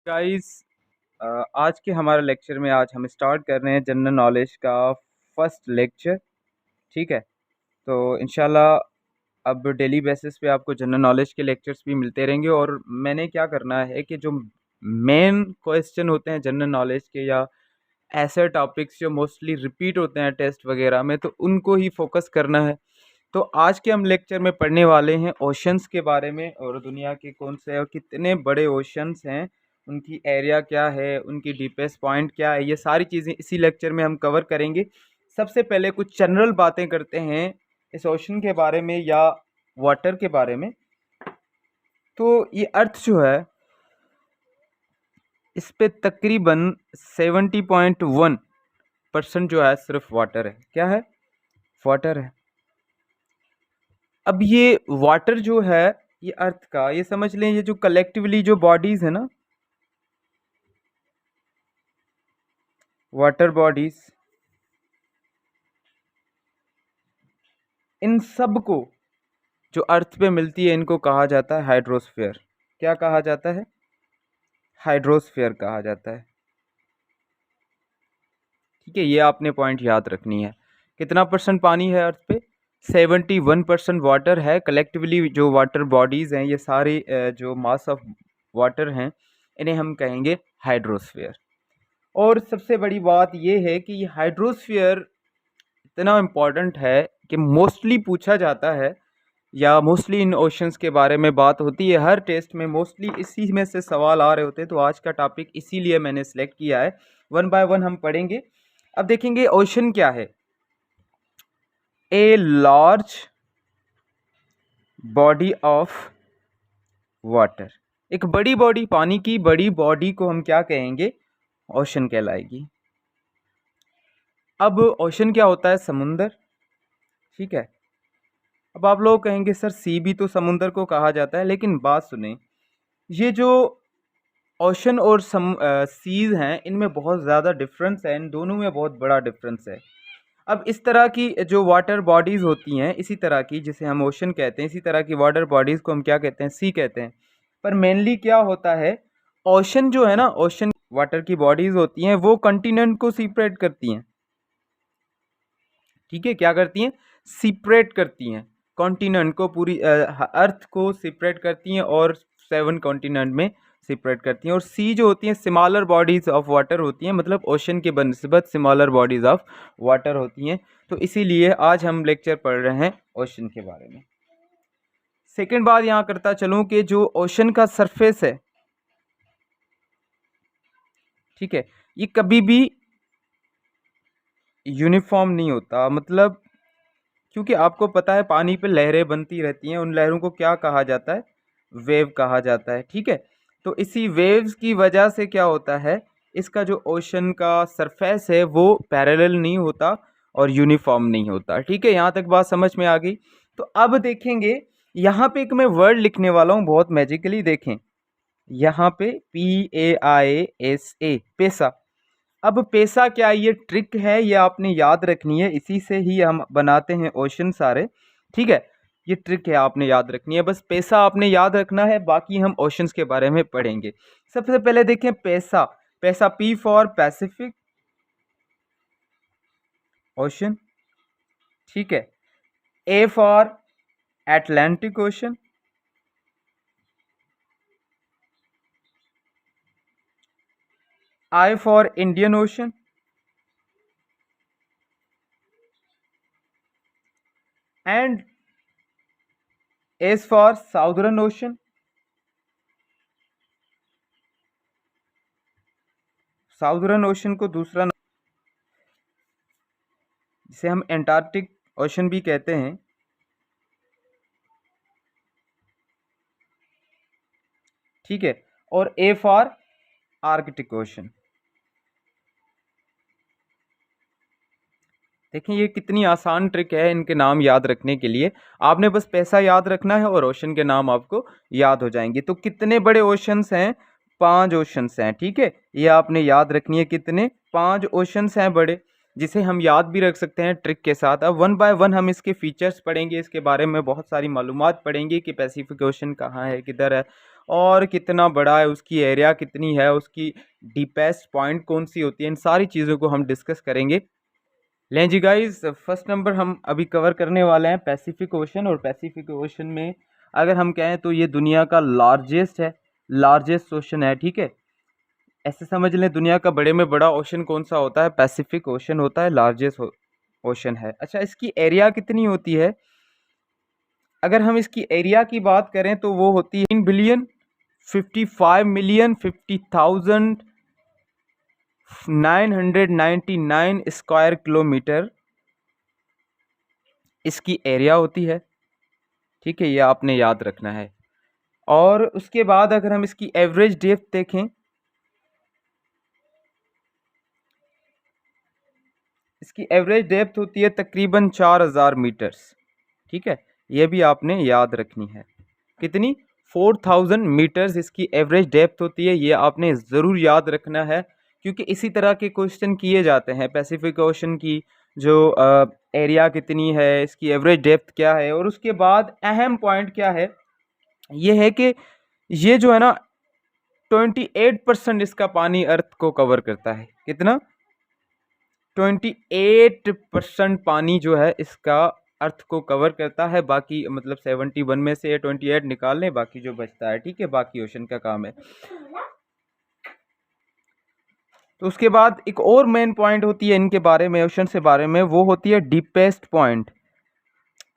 Guys, आज के हमारे लेक्चर में आज हम स्टार्ट कर रहे हैं जनरल नॉलेज का फर्स्ट लेक्चर। ठीक है। तो इंशाल्लाह अब डेली बेसिस पे आपको जनरल नॉलेज के लेक्चर्स भी मिलते रहेंगे और मैंने क्या करना है कि जो मेन क्वेश्चन होते हैं जनरल नॉलेज के या ऐसे टॉपिक्स जो मोस्टली रिपीट होते हैं टेस्ट वगैरह में, तो उनको ही फोकस करना है। तो आज के हम लेक्चर में पढ़ने वाले हैं ओशंस के बारे में और दुनिया के कौन से और कितने बड़े ओशंस हैं, उनकी एरिया क्या है, उनकी डीपेस्ट पॉइंट क्या है, ये सारी चीज़ें इसी लेक्चर में हम कवर करेंगे। सबसे पहले कुछ जनरल बातें करते हैं इस ओशन के बारे में या वाटर के बारे में। तो ये अर्थ जो है इस पे तकरीबन 70.1% जो है सिर्फ वाटर है। क्या है? वाटर है। अब ये वाटर जो है, ये अर्थ का, ये समझ लें, ये जो कलेक्टिवली जो बॉडीज है ना, वाटर बॉडीज, इन सब को जो अर्थ पे मिलती है इनको कहा जाता है हाइड्रोस्फीयर। क्या कहा जाता है? हाइड्रोस्फीयर कहा जाता है। ठीक है, ये आपने पॉइंट याद रखनी है। कितना परसेंट पानी है अर्थ पे? 71% वाटर है। कलेक्टिवली जो वाटर बॉडीज़ हैं, ये सारी जो मास ऑफ वाटर हैं, इन्हें हम कहेंगे हाइड्रोस्फीयर। और सबसे बड़ी बात ये है कि ये हाइड्रोस्फीयर इतना इम्पॉर्टेंट है कि मोस्टली पूछा जाता है या मोस्टली इन ओशंस के बारे में बात होती है। हर टेस्ट में मोस्टली इसी में से सवाल आ रहे होते हैं। तो आज का टॉपिक इसीलिए मैंने सेलेक्ट किया है। वन बाय वन हम पढ़ेंगे। अब देखेंगे ओशन क्या है। A large body of water, एक बड़ी बॉडी, पानी की बड़ी बॉडी को हम क्या कहेंगे? ओशन कहलाएगी। अब ओशन क्या होता है? समुंदर। ठीक है। अब आप लोग कहेंगे सर सी भी तो समुंदर को कहा जाता है, लेकिन बात सुने, ये जो ओशन और सीज हैं, इनमें बहुत ज़्यादा डिफरेंस है। इन दोनों में बहुत बड़ा डिफरेंस है। अब इस तरह की जो वाटर बॉडीज़ होती हैं, इसी तरह की, जिसे हम ओशन कहते हैं, इसी तरह की वाटर बॉडीज़ को हम क्या कहते हैं? सी कहते हैं। पर मेनली क्या होता है, ओशन जो है ना, ओशन वाटर की बॉडीज़ होती हैं, वो कंटिनेंट को सेपरेट करती हैं। ठीक है, क्या करती हैं? सेपरेट करती हैं कॉन्टिनेंट को, पूरी अर्थ को सेपरेट करती हैं और 7 कॉन्टिनेंट में सेपरेट करती हैं। और सी जो होती हैं स्मॉलर बॉडीज़ ऑफ वाटर होती हैं, मतलब ओशन के बनस्बत स्मॉलर बॉडीज़ ऑफ वाटर होती हैं। तो इसीलिए आज हम लेक्चर पढ़ रहे हैं ओशन के बारे में। सेकेंड बात यहाँ करता चलूँ कि जो ओशन का सरफेस है, ठीक है, ये कभी भी यूनिफॉर्म नहीं होता। मतलब क्योंकि आपको पता है पानी पे लहरें बनती रहती हैं, उन लहरों को क्या कहा जाता है? वेव कहा जाता है। ठीक है। तो इसी वेव्स की वजह से क्या होता है, इसका जो ओशन का सरफेस है वो पैरेलल नहीं होता और यूनिफॉर्म नहीं होता। ठीक है, यहाँ तक बात समझ में आ गई। तो अब देखेंगे, यहाँ पे एक मैं वर्ड लिखने वाला हूँ, बहुत मैजिकली देखें। यहाँ पे PAISA, पैसा। अब पैसा क्या, ये ट्रिक है, ये आपने याद रखनी है। इसी से ही हम बनाते हैं ओशन सारे। ठीक है, ये ट्रिक है, आपने याद रखनी है। बस पैसा आपने याद रखना है, बाकी हम ओशंस के बारे में पढ़ेंगे। सबसे पहले देखें पैसा। पैसा, P फॉर पैसिफिक ओशन। ठीक है। A for Atlantic ocean. I for Indian ocean. And S for southern ocean. Southern ocean को दूसरा जिसे हम एंटार्क्टिक ओशन भी कहते हैं। ठीक है। और A फॉर आर्कटिक ओशन। देखिए ये कितनी आसान ट्रिक है इनके नाम याद रखने के लिए। आपने बस पैसा याद रखना है और ओशन के नाम आपको याद हो जाएंगे। तो कितने बड़े ओशंस हैं? 5 ओशंस हैं। ठीक है, ये आपने याद रखनी है। कितने? 5 ओशंस हैं बड़े, जिसे हम याद भी रख सकते हैं ट्रिक के साथ। अब वन बाय वन हम इसके फीचर्स पढ़ेंगे, इसके बारे में बहुत सारी मालूमात पढ़ेंगे कि पैसिफिक ओशन कहाँ है, किधर है, और कितना बड़ा है, उसकी एरिया कितनी है, उसकी डीपेस्ट पॉइंट कौन सी होती है, इन सारी चीज़ों को हम डिस्कस करेंगे। लें जी गाइस, फर्स्ट नंबर हम अभी कवर करने वाले हैं पैसिफिक ओशन। और पैसिफिक ओशन में अगर हम कहें तो ये दुनिया का लार्जेस्ट है, लार्जेस्ट ओशन है, ठीक है। ऐसे समझ लें, दुनिया का बड़े में बड़ा ओशन कौन सा होता है, पैसिफिक ओशन होता है, लार्जेस्ट ओशन है। अच्छा, इसकी एरिया कितनी होती है, अगर हम इसकी एरिया की बात करें तो वो होती है 3,55,50,999 स्क्वायर किलोमीटर इसकी एरिया होती है, ठीक है। ये आपने याद रखना है। और उसके बाद अगर हम इसकी एवरेज डेप्थ देखें, इसकी एवरेज डेप्थ होती है तकरीबन 4,000 मीटर्स, ठीक है। ये भी आपने याद रखनी है। कितनी? 4,000 मीटर्स इसकी एवरेज डेप्थ होती है, ये आपने ज़रूर याद रखना है, क्योंकि इसी तरह के क्वेश्चन किए जाते हैं। पैसिफिक ओशन की जो एरिया कितनी है, इसकी एवरेज डेप्थ क्या है, और उसके बाद अहम पॉइंट क्या है, ये है कि ये जो है ना 28% इसका पानी अर्थ को कवर करता है। कितना? 28% पानी जो है इसका अर्थ को कवर करता है। बाकी मतलब 71 में से 28 निकाल लें, बाकी जो बचता है, ठीक है, बाकी ओशन का काम है। तो उसके बाद एक और मेन पॉइंट होती है इनके बारे में, ओशन से बारे में, वो होती है डीपेस्ट पॉइंट,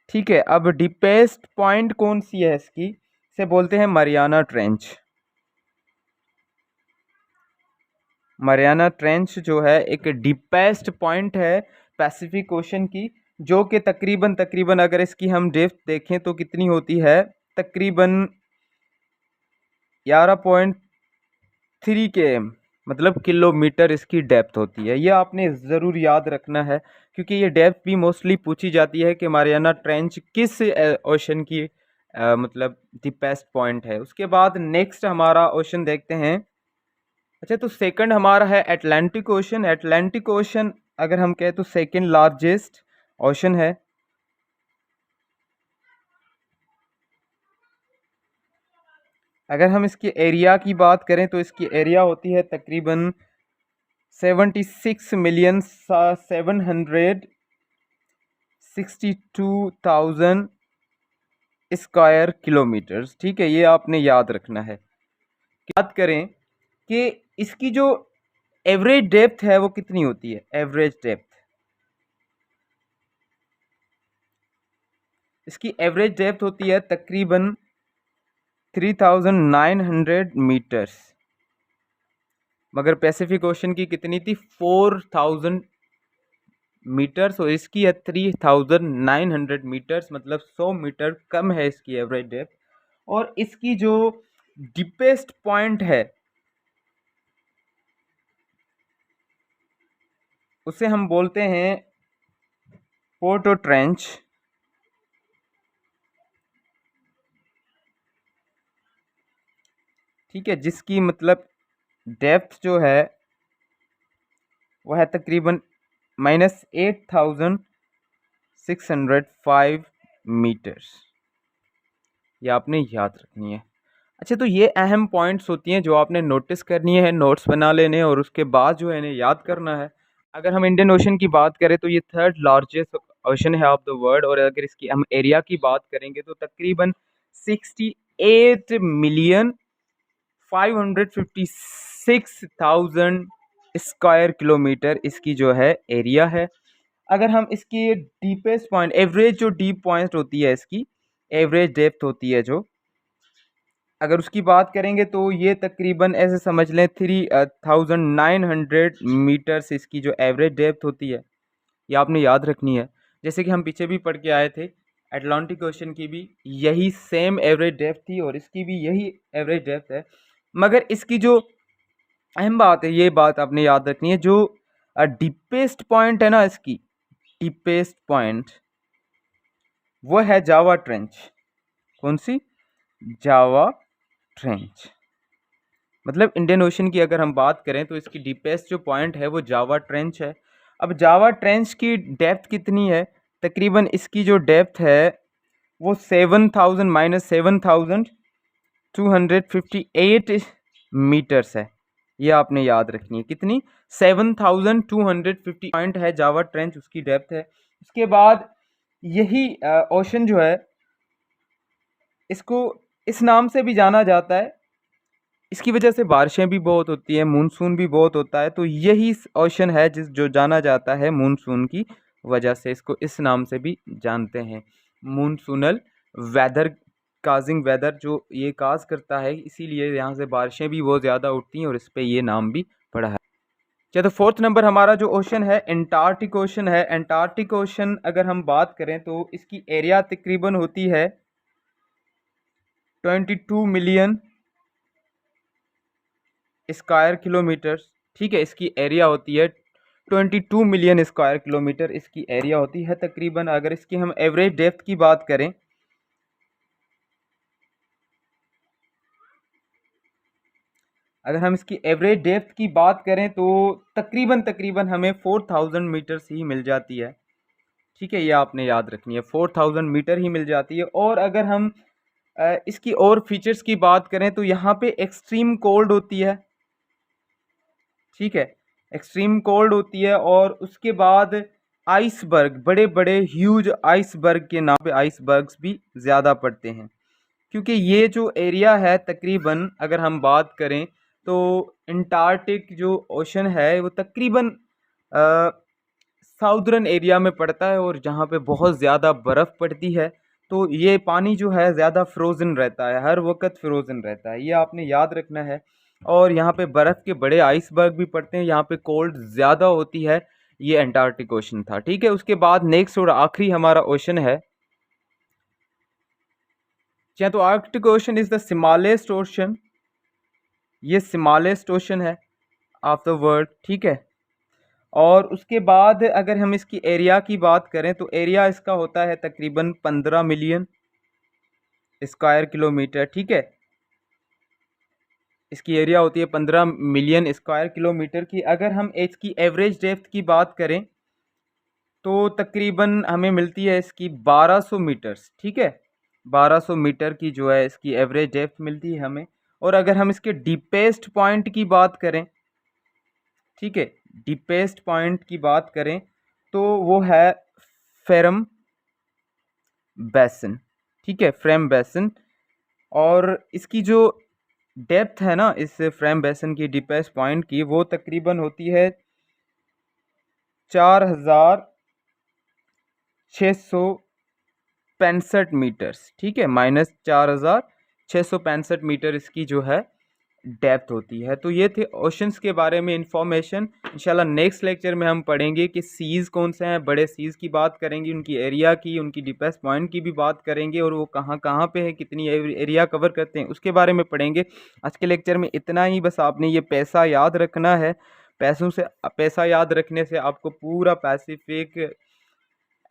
ठीक है। अब डीपेस्ट पॉइंट कौन सी है इसकी, इसे बोलते हैं मरियाना ट्रेंच। मरियाना ट्रेंच जो है एक डीपेस्ट पॉइंट है पैसिफिक ओशन की, जो कि तकरीबन अगर इसकी हम डेप्थ देखें तो कितनी होती है, तकरीबन 11.3 km, मतलब किलोमीटर इसकी डेप्थ होती है। ये आपने ज़रूर याद रखना है, क्योंकि ये डेप्थ भी मोस्टली पूछी जाती है कि मारियाना ट्रेंच किस ओशन की मतलब डीपेस्ट पॉइंट है। उसके बाद नेक्स्ट हमारा ओशन देखते हैं। अच्छा, तो सेकंड हमारा है अटलांटिक ओशन। अटलांटिक ओशन अगर हम कहें तो सेकंड लार्जेस्ट ओशन है। अगर हम इसकी एरिया की बात करें तो इसकी एरिया होती है तकरीबन 76,762,000 स्क्वायर किलोमीटर्स, ठीक है। ये आपने याद रखना है। बात करें कि इसकी जो एवरेज डेप्थ है वो कितनी होती है, एवरेज डेप्थ, इसकी एवरेज डेप्थ होती है तकरीबन 3,900 मीटर्स, मगर पैसिफिक ओशन की कितनी थी, 4,000 मीटर्स, और इसकी है 3,900 मीटर्स, मतलब 100 मीटर कम है इसकी एवरेज डेप्थ। और इसकी जो डीपेस्ट पॉइंट है उसे हम बोलते हैं पोर्टो ट्रेंच, ठीक है, जिसकी मतलब डेप्थ जो है वह है तकरीबन -8,605 मीटर्स। ये आपने याद रखनी है। अच्छा, तो ये अहम पॉइंट्स होती हैं जो आपने नोटिस करनी है, नोट्स बना लेने, और उसके बाद जो है इन्हें याद करना है। अगर हम इंडियन ओशन की बात करें तो ये थर्ड लार्जेस्ट ओशन है ऑफ द वर्ल्ड, और अगर इसकी हम एरिया की बात करेंगे तो तकरीबन 68,556,000 स्क्वायर किलोमीटर इसकी जो है एरिया है। अगर हम इसकी डीपेस्ट पॉइंट, एवरेज जो डीप पॉइंट होती है, इसकी एवरेज डेप्थ होती है जो, अगर उसकी बात करेंगे तो ये तकरीबन ऐसे समझ लें 3,900 मीटर्स इसकी जो एवरेज डेप्थ होती है, ये आपने याद रखनी है। जैसे कि हम पीछे भी पढ़ के आए थे, अटलांटिक ओशन की भी यही सेम एवरेज डेप्थ थी और इसकी भी यही एवरेज डेप्थ है। मगर इसकी जो अहम बात है, ये बात आपने याद रखनी है, जो डीपेस्ट पॉइंट है ना इसकी, डीपेस्ट पॉइंट वो है जावा ट्रेंच। कौन सी? Java trench. मतलब इंडियन ओशन की अगर हम बात करें तो इसकी डीपेस्ट जो पॉइंट है वो जावा ट्रेंच है। अब जावा ट्रेंच की डेप्थ कितनी है, तकरीबन इसकी जो डेप्थ है वो 7,000 -7,000 258 मीटर्स है, ये आपने याद रखनी है। कितनी? 7250 पॉइंट है जावा ट्रेंच, उसकी डेप्थ है। उसके बाद यही ओशन जो है, इसको इस नाम से भी जाना जाता है, इसकी वजह से बारिशें भी बहुत होती हैं, मानसून भी बहुत होता है। तो यही ओशन है जो जाना जाता है मानसून की वजह से, इसको इस नाम से भी जानते हैं, मानसूनल वेदर, काजिंग वेदर जो ये काज करता है, इसीलिए यहाँ से बारिशें भी बहुत ज़्यादा उठती हैं और इस पर ये नाम भी पड़ा है। चलो, तो फोर्थ नंबर हमारा जो ओशन है एंटार्क्टिक ओशन है। एंटार्क्टिक ओशन अगर हम बात करें तो इसकी एरिया तकरीबन होती है 22 मिलियन स्क्वायर किलोमीटर। ठीक है, इसकी एरिया होती है 22 मिलियन स्क्वायर किलोमीटर, इसकी एरिया होती है तकरीबन। अगर इसकी हम एवरेज डेप्थ की बात करें, अगर हम इसकी एवरेज डेप्थ की बात करें तो तकरीबन हमें 4000 मीटर ही मिल जाती है। ठीक है, ये आपने याद रखनी है, 4000 मीटर ही मिल जाती है। और अगर हम इसकी और फीचर्स की बात करें तो यहाँ पे एक्सट्रीम कोल्ड होती है। ठीक है, एक्सट्रीम कोल्ड होती है। और उसके बाद आइसबर्ग, बड़े बड़े ह्यूज आइसबर्ग के नाम पे आइसबर्ग्स भी ज़्यादा पड़ते हैं, क्योंकि ये जो एरिया है तकरीबन अगर हम बात करें तो अंटार्कटिक जो ओशन है वो तकरीबन साउदर्न एरिया में पड़ता है, और जहाँ पे बहुत ज़्यादा बर्फ़ पड़ती है, तो ये पानी जो है ज़्यादा फ्रोज़न रहता है, हर वक्त फ्रोज़न रहता है, ये आपने याद रखना है। और यहाँ पे बर्फ़ के बड़े आइसबर्ग भी पड़ते हैं, यहाँ पे कोल्ड ज़्यादा होती है। ये अंटार्कटिक ओशन था। ठीक है, उसके बाद नेक्स्ट और आखिरी हमारा ओशन है, चाहे तो Arctic ocean is the smallest ocean, ये स्मॉलेस्ट ओशन है ऑफ द वर्ल्ड। ठीक है, और उसके बाद अगर हम इसकी एरिया की बात करें तो एरिया इसका होता है तकरीबन 15 मिलियन स्क्वायर किलोमीटर। ठीक है, इसकी एरिया होती है 15 मिलियन स्क्वायर किलोमीटर की। अगर हम इसकी एवरेज डेप्थ की बात करें तो तकरीबन हमें मिलती है इसकी 1200 मीटर्स। ठीक है, 1200 मीटर की जो है इसकी एवरेज डेप्थ मिलती है हमें। और अगर हम इसके डीपेस्ट पॉइंट की बात करें, ठीक है, डीपेस्ट पॉइंट की बात करें तो वो है फेरम बेसन। ठीक है, फ्रेम बेसन। और इसकी जो डेप्थ है ना इस फ्रेम बेसन की, डीपेस्ट पॉइंट की, वो तकरीबन होती है 4665 मीटर्स। ठीक है, -4665 मीटर इसकी जो है डेप्थ होती है। तो ये थे ओशंस के बारे में इंफॉर्मेशन। इंशाल्लाह नेक्स्ट लेक्चर में हम पढ़ेंगे कि सीज़ कौन से हैं, बड़े सीज़ की बात करेंगे, उनकी एरिया की, उनकी डीपेस्ट पॉइंट की भी बात करेंगे, और वो कहाँ कहाँ पे है, कितनी एरिया कवर करते हैं, उसके बारे में पढ़ेंगे। आज के लेक्चर में इतना ही, बस आपने ये पैसा याद रखना है। पैसा याद रखने से आपको पूरा पैसिफिक,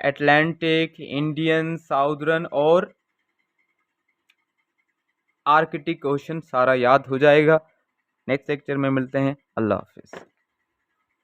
अटलांटिक, इंडियन, साउदर्न और आर्कटिक ओशन सारा याद हो जाएगा। नेक्स्ट लेक्चर में मिलते हैं। अल्लाह हाफिज़।